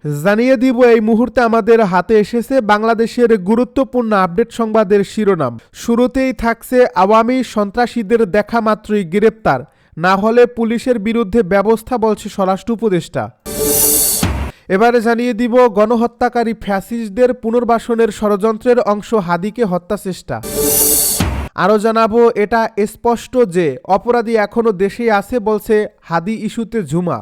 জানিয়ে দিব এই মুহূর্তে আমাদের হাতে এসেছে বাংলাদেশের গুরুত্বপূর্ণ আপডেট সংবাদের শিরোনাম। শুরুতেই থাকছে আওয়ামী সন্ত্রাসীদের দেখা মাত্রই গ্রেপ্তার, না হলে পুলিশের বিরুদ্ধে ব্যবস্থা বলছে স্বরাষ্ট্র উপদেষ্টা। এবারে জানিয়ে দিব গণহত্যাকারী ফ্যাসিস্টদের পুনর্বাসনের ষড়যন্ত্রের অংশ হাদিকে হত্যা চেষ্টা। আরও জানাবো এটা স্পষ্ট যে অপরাধী এখনো দেশেই আছে বলছে হাদি ইস্যুতে ঝুমা।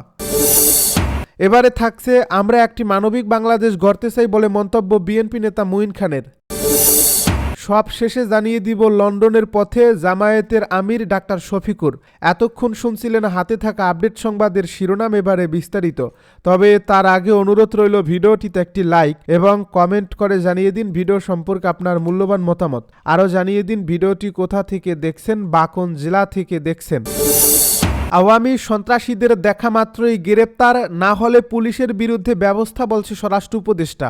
এবারে থাকছে আমরা একটি মানবিক বাংলাদেশ গড়তে চাই বলে মন্তব্য বিএনপি নেতা মুঈন খানের। সব শেষে জানিয়ে দিব লন্ডনের পথে জামায়াতের আমির ডাক্তার শফিকুর। এতক্ষণ শুনছিলেন হাতে থাকা আপডেট সংবাদের শিরোনাম, এবারে বিস্তারিত। তবে তার আগে অনুরোধ রইল ভিডিওটিতে একটি লাইক এবং কমেন্ট করে জানিয়ে দিন ভিডিও সম্পর্কে আপনার মূল্যবান মতামত। আরও জানিয়ে দিন ভিডিওটি কোথা থেকে দেখছেন বা কোন জেলা থেকে দেখছেন। আওয়ামী সন্ত্রাসীদের দেখা মাত্রই গ্রেপ্তার, না হলে পুলিশের বিরুদ্ধে ব্যবস্থা বলছে স্বরাষ্ট্র উপদেষ্টা।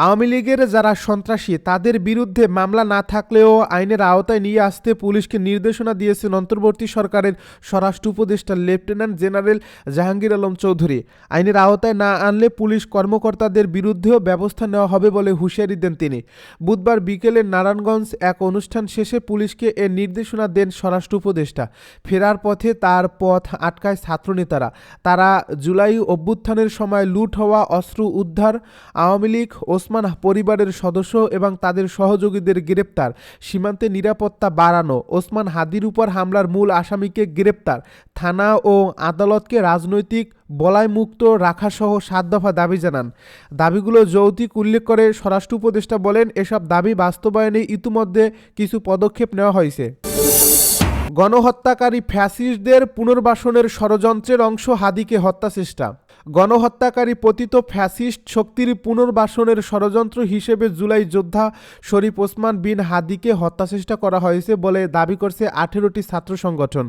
আওয়ামী লীগের যারা সন্ত্রাসী তাদের বিরুদ্ধে মামলা না থাকলেও আইনের আওতায় নিয়ে আসতে পুলিশকে নির্দেশনা দিয়েছেন অন্তর্বর্তী সরকারের স্বরাষ্ট্র উপদেষ্টা লেফটেন্যান্ট জেনারেল জাহাঙ্গীর আলম চৌধুরী। আইনের আওতায় না আনলে পুলিশ কর্মকর্তাদের বিরুদ্ধেও ব্যবস্থা নেওয়া হবে বলে হুঁশিয়ারি দেন তিনি। বুধবার বিকেলে নারায়ণগঞ্জ এক অনুষ্ঠান শেষে পুলিশকে এ নির্দেশনা দেন স্বরাষ্ট্র উপদেষ্টা। ফেরার পথে তার পথ আটকায় ছাত্রনেতারা। তারা জুলাই অভ্যুত্থানের সময় লুট হওয়া অস্ত্র উদ্ধার, আওয়ামী লীগ ওসমান পরিবারের সদস্য এবং তাদের সহযোগীদের গ্রেপ্তার, সীমান্তে নিরাপত্তা বাড়ানো, ওসমান হাদির উপর হামলার মূল আসামিকে গ্রেপ্তার, থানা ও আদালতকে রাজনৈতিক বলয়মুক্ত রাখাসহ 7 দফা দাবি জানান। দাবিগুলো যৌক্তিক উল্লেখ করে স্বরাষ্ট্র উপদেষ্টা বলেন, এসব দাবি বাস্তবায়নে ইতিমধ্যে কিছু পদক্ষেপ নেওয়া হয়েছে। গণহত্যাকারী ফ্যাসিস্টদের পুনর্বাসনের ষড়যন্ত্রের অংশ হাদিকে হত্যা চেষ্টা। গণহত্যাকারী পতিত ফ্যাসিস্ট শক্তির পুনর্বাসনের ষড়যন্ত্র হিসেবে জুলাই যোদ্ধা শরীফ ওসমান বিন হাদিকে হত্যাচেষ্টা করা হয়েছে বলে দাবি করছে 18টি ছাত্র সংগঠন।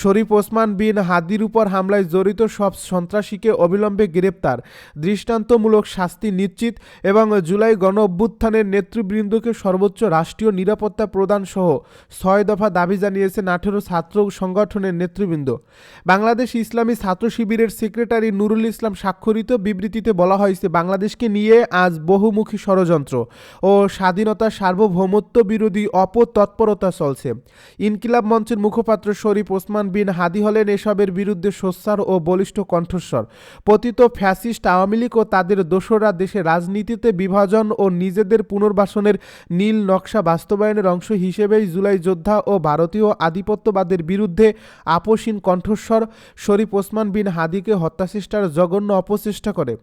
শরীফ ওসমান বিন হাদির উপর হামলায় জড়িত সব সন্ত্রাসীকে অবিলম্বে গ্রেপ্তার, দৃষ্টান্তমূলক শাস্তি নিশ্চিত এবং জুলাই গণ অভ্যুত্থানের নেতৃবৃন্দকে সর্বোচ্চ রাষ্ট্রীয় নিরাপত্তা প্রদান সহ 6 দফা দাবি জানিয়েছেন 18 ছাত্র সংগঠনের নেতৃবৃন্দ। বাংলাদেশ ইসলামী ছাত্র শিবিরের সেক্রেটারি নুরুল ইসলাম স্বাক্ষরিত বিবৃতিতে বলা হয়েছে, বাংলাদেশকে নিয়ে আজ বহুমুখী ষড়যন্ত্র ও স্বাধীনতা সার্বভৌমত্ব বিরোধী অপতৎপরতা চলছে। ইনকিলাব মঞ্চের মুখপাত্র শরীফ ওসমান বিন হাদি হলেন এসবের বিরুদ্ধে সোচ্চার ও বলিষ্ঠ কণ্ঠস্বর। পতিত ফ্যাসিস্ট আওয়ামী লীগ ও তাদের দোসররা দেশের রাজনীতিতে বিভাজন ও নিজেদের পুনর্বাসনের নীল নকশা বাস্তবায়নের অংশ হিসেবেই জুলাই যোদ্ধা ও ভারতীয় আধিপত্যবাদের বিরুদ্ধে আপোষহীন কণ্ঠস্বর শরীফ ওসমান বিন হাদিকে হত্যাচেষ্টার জঘন্য অপচেষ্টা করে।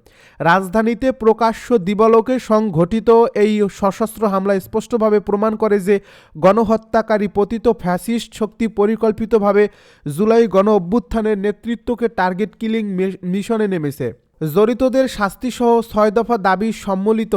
রাজধানীতে প্রকাশ্য দিবালোকে সংঘটিত এই সশস্ত্র হামলা স্পষ্টভাবে প্রমাণ করে যে গণহত্যাকারী পতিত ফ্যাসিস্ট শক্তি পরিকল্পিতভাবে জুলাই গণ অভ্যুত্থানের নেতৃত্বকে টার্গেট কিলিং মিশনে নেমেছে। জড়িতদের শাস্তিসহ 6 দফা দাবি সম্মিলিত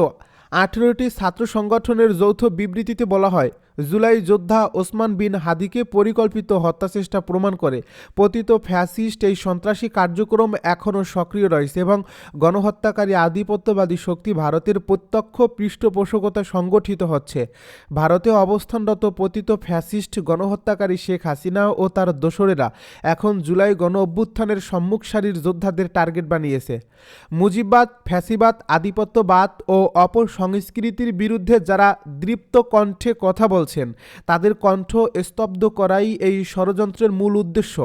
18টি ছাত্র সংগঠনের যৌথ বিবৃতিতে বলা হয়, জুলাই যোদ্ধা ওসমান বিন হাদিকে পরিকল্পিত হত্যাচেষ্টা প্রমাণ করে পতিত ফ্যাসিস্ট এই সন্ত্রাসী কার্যক্রম এখনও সক্রিয় রয়েছে এবং গণহত্যাকারী আধিপত্যবাদী শক্তি ভারতের প্রত্যক্ষ পৃষ্ঠপোষকতায় সংগঠিত হচ্ছে। ভারতে অবস্থানরত পতিত ফ্যাসিস্ট গণহত্যাকারী শেখ হাসিনা ও তার দোসরেরা এখন জুলাই গণ অভ্যুত্থানের সম্মুখ সারির যোদ্ধাদের টার্গেট বানিয়েছে। মুজিববাদ, ফ্যাসিবাদ, আধিপত্যবাদ ও অপসংস্কৃতির বিরুদ্ধে যারা দৃপ্ত কণ্ঠে কথা বলছেন তাদের কণ্ঠ স্তব্ধ করাই এই ষড়যন্ত্রের মূল উদ্দেশ্য।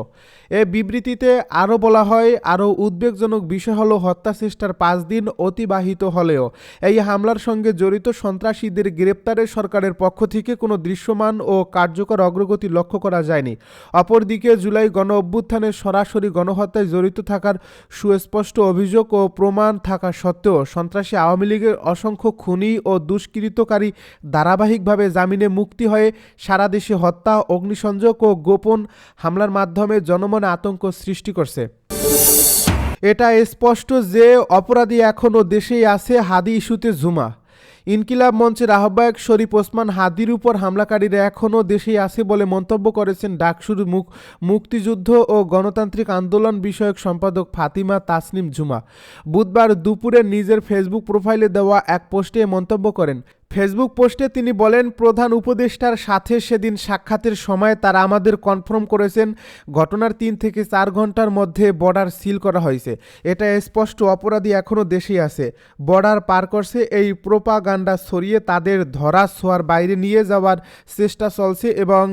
এ বিবৃতিতে আরও বলা হয়, আরও উদ্বেগজনক বিষয় হলো হত্যাচেষ্টার 5 দিন অতিবাহিত হলেও এই হামলার সঙ্গে জড়িত সন্ত্রাসীদের গ্রেপ্তারে সরকারের পক্ষ থেকে কোনো দৃশ্যমান ও কার্যকর অগ্রগতি লক্ষ্য করা যায়নি। অপরদিকে জুলাই গণ অভ্যুত্থানের সরাসরি গণহত্যায় জড়িত থাকার সুস্পষ্ট অভিযোগ ও প্রমাণ থাকা সত্ত্বেও সন্ত্রাসী আওয়ামী লীগের অসংখ্য খুনি ও দুষ্কৃতকারী ধারাবাহিকভাবে জামিনে মুক্তি হয়ে সারা দেশে হত্যা, অগ্নিসংযোগ ও গোপন হামলার মাধ্যমে জনমনে আতঙ্ক সৃষ্টি করছে। এটা স্পষ্ট যে অপরাধী এখনও দেশেই আছে, হাদি ইস্যুতে ঝুমা। ইনকিলাব মঞ্চের আহ্বায়ক শরীফ ওসমান হাদির উপর হামলাকারীরা এখনও দেশেই আছে বলে মন্তব্য করেছেন ডাকসুর মুক্তিযুদ্ধ ও গণতান্ত্রিক আন্দোলন বিষয়ক সম্পাদক ফাতিমা তাসনিম ঝুমা। বুধবার দুপুরে নিজের ফেসবুক প্রোফাইলে দেওয়া এক পোস্টে মন্তব্য করেন, ফেসবুক পোস্টে তিনি বলেন, প্রধান উপদেষ্টার সাথে সেদিন সাক্ষাতের সময় তারা আমাদের কনফার্ম করেছেন ঘটনার 3 থেকে 4 ঘন্টার মধ্যে বর্ডার সিল করা হয়েছে। এটা স্পষ্ট, অপরাধী এখনও দেশেই আছে, বর্ডার পার করছে। এই প্রোপাগান্ডা ছড়িয়ে তাদের ধরা ছোঁয়ার বাইরে নিয়ে যাওয়ার চেষ্টা চলছে এবং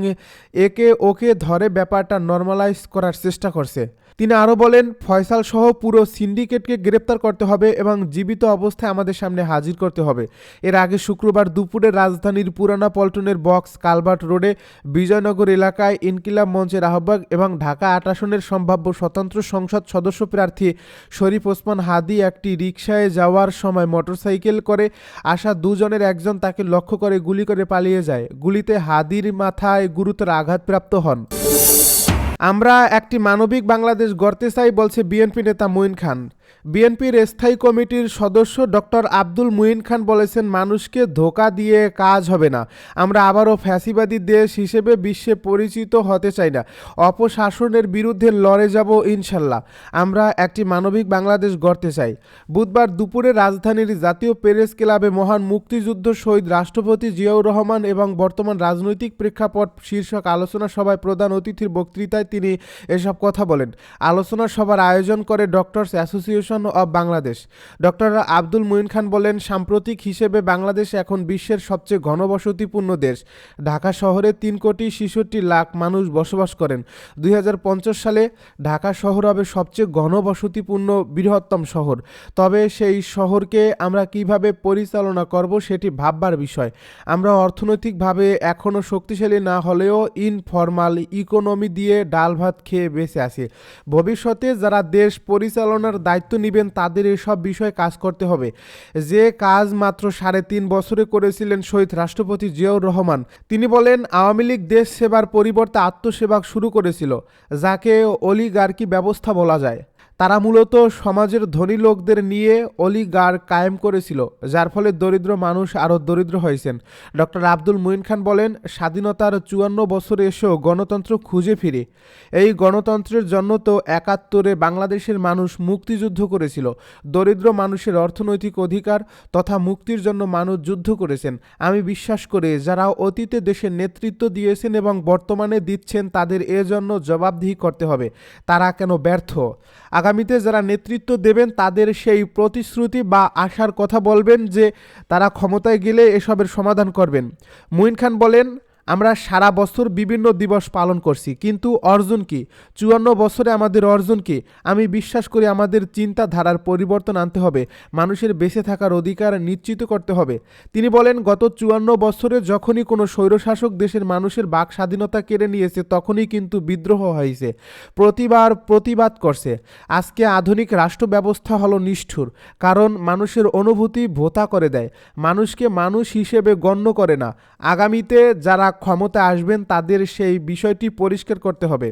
একে ওকে ধরে ব্যাপারটা নর্মালাইজ করার চেষ্টা করছে। তিনি আরও বলেন, ফয়সাল সহ পুরো সিন্ডিকেটকে গ্রেপ্তার করতে হবে এবং জীবিত অবস্থায় আমাদের সামনে হাজির করতে হবে। এর আগে শুক্রবার দুপুরে রাজধানীর পুরানা পল্টনের বক্স কালভার্ট রোডে বিজয়নগর এলাকায় ইনকিলাব মঞ্চের আহ্বায়ক এবং ঢাকা ৮ আসনের সম্ভাব্য স্বতন্ত্র সংসদ সদস্য প্রার্থী শরীফ ওসমান হাদী একটি রিকশায় যাওয়ার সময় মোটরসাইকেল করে আসা দুজনের একজন তাকে লক্ষ্য করে গুলি করে পালিয়ে যায়। গুলিতে হাদীর মাথায় গুরুতর আঘাতপ্রাপ্ত হন। আমরা একটি মানবিক বাংলাদেশ গড়তে চাই, বলছে বিএনপি নেতা মুঈন খান। বিএনপির স্থায়ী কমিটির সদস্য ডক্টর আব্দুল মুঈন খান বলেছেন, মানুষকে ধোঁকা দিয়ে কাজ হবে না। আমরা আবারও ফ্যাসিবাদী দেশ হিসেবে বিশ্বে পরিচিত হতে চাই না। অপশাসনের বিরুদ্ধে লড়ে যাব ইনশাল্লাহ। আমরা একটি মানবিক বাংলাদেশ গড়তে চাই। বুধবার দুপুরে রাজধানীর জাতীয় প্রেস ক্লাবে মহান মুক্তিযুদ্ধ শহীদ রাষ্ট্রপতি জিয়াউর রহমান এবং বর্তমান রাজনৈতিক প্রেক্ষাপট শীর্ষক আলোচনা সভায় প্রধান অতিথির বক্তৃতায় তিনি এসব কথা বলেন। আলোচনা সভার আয়োজন করে doctors association of Bangladesh. Doctor Abdul Muin Khan বলেন, সাম্প্রতিক হিসেবে বাংলাদেশ এখন বিশ্বের সবচেয়ে ঘনবসতিপূর্ণ দেশ। ঢাকা শহরে 3,66,00,000 মানুষ বসবাস করেন। 2050 সালে ঢাকা শহর হবে সবচেয়ে ঘনবসতিপূর্ণ বৃহত্তম শহর। তবে সেই শহরকে আমরা কিভাবে পরিচালনা করব সেটি ভাববার বিষয়। আমরা অর্থনৈতিকভাবে এখনও শক্তিশালী না হলেও ইনফরমাল ইকোনমি দিয়ে ডাল ভাত খেয়ে বেঁচে আছি। ভবিষ্যতে যারা দেশ পরিচালনার দায়িত্ব নেবেন তাদের এসব বিষয়ে কাজ করতে হবে। যে কাজ মাত্র 3.5 বছরে করেছিলেন শহীদ রাষ্ট্রপতি জিয়াউর রহমান। তিনি বলেন, আওয়ামী লীগ দেশ সেবার পরিবর্তে আত্মসেবা শুরু করেছিল, যাকে অলিগার্কি ব্যবস্থা বলা যায়। তারা মূলত সমাজের ধনী লোকদের নিয়ে অলিগার কায়েম করেছিল, যার ফলে দরিদ্র মানুষ আরও দরিদ্র হয়েছেন। ডক্টর আব্দুল মুঈন খান বলেন, স্বাধীনতার 54 বছরে এসেও গণতন্ত্র খুঁজে ফিরে। এই গণতন্ত্রের জন্য তো 71-এ বাংলাদেশের মানুষ মুক্তিযুদ্ধ করেছিল। দরিদ্র মানুষের অর্থনৈতিক অধিকার তথা মুক্তির জন্য মানুষ যুদ্ধ করেছেন। আমি বিশ্বাস করি, যারা অতীতে দেশের নেতৃত্ব দিয়েছেন এবং বর্তমানে দিচ্ছেন তাদের এজন্য জবাবদিহি করতে হবে। তারা কেন ব্যর্থ? আগামীতে যারা নেতৃত্ব দেবেন তাদের সেই প্রতিশ্রুতি বা আশার কথা বলবেন যে তারা ক্ষমতায় গেলে এসবের সমাধান করবেন। মুঈন খান বলেন, আমরা সারা বছর বিভিন্ন দিবস পালন করছি, কিন্তু অর্জন কি? 54 বছরে আমাদের অর্জন কি? আমি বিশ্বাস করি আমাদের চিন্তাধারার পরিবর্তন আনতে হবে। মানুষের বেঁচে থাকার অধিকার নিশ্চিত করতে হবে। তিনি বলেন, গত 54 বছরে যখনই কোনো স্বৈরশাসক দেশের মানুষের বাক স্বাধীনতা কেড়ে নিয়েছে তখনই কিন্তু বিদ্রোহ হয়েছে, প্রতিবাদ করছে। আজকে আধুনিক রাষ্ট্র ব্যবস্থা হলো নিষ্ঠুর, কারণ মানুষের অনুভূতি ভোতা করে দেয়, মানুষকে মানুষ হিসেবে গণ্য করে না। আগামীতে যারা ক্ষমতা আসবেন তাদের সেই বিষয়টি পরিষ্কার করতে হবে।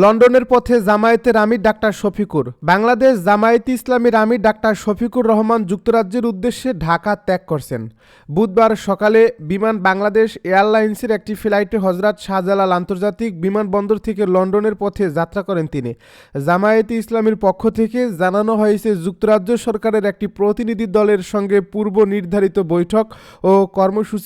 লন্ডনের পথে জামায়াতের আমির ডাক্তার শফিকুর। বাংলাদেশ জামায়াতে ইসলামীর আমির ডাক্তার শফিকুর রহমান যুক্তরাজ্যের উদ্দেশ্যে ঢাকা ত্যাগ করছেন। বুধবার সকালে বিমান বাংলাদেশ এয়ারলাইন্সের একটি ফ্লাইটে হজরত শাহজালাল আন্তর্জাতিক বিমানবন্দর থেকে লন্ডনের পথে যাত্রা করেন তিনি। জামায়াতে ইসলামীর পক্ষ থেকে জানানো হয়েছে, যুক্তরাজ্য সরকারের একটি প্রতিনিধি দলের সঙ্গে পূর্ব নির্ধারিত বৈঠক ও কর্মসূচি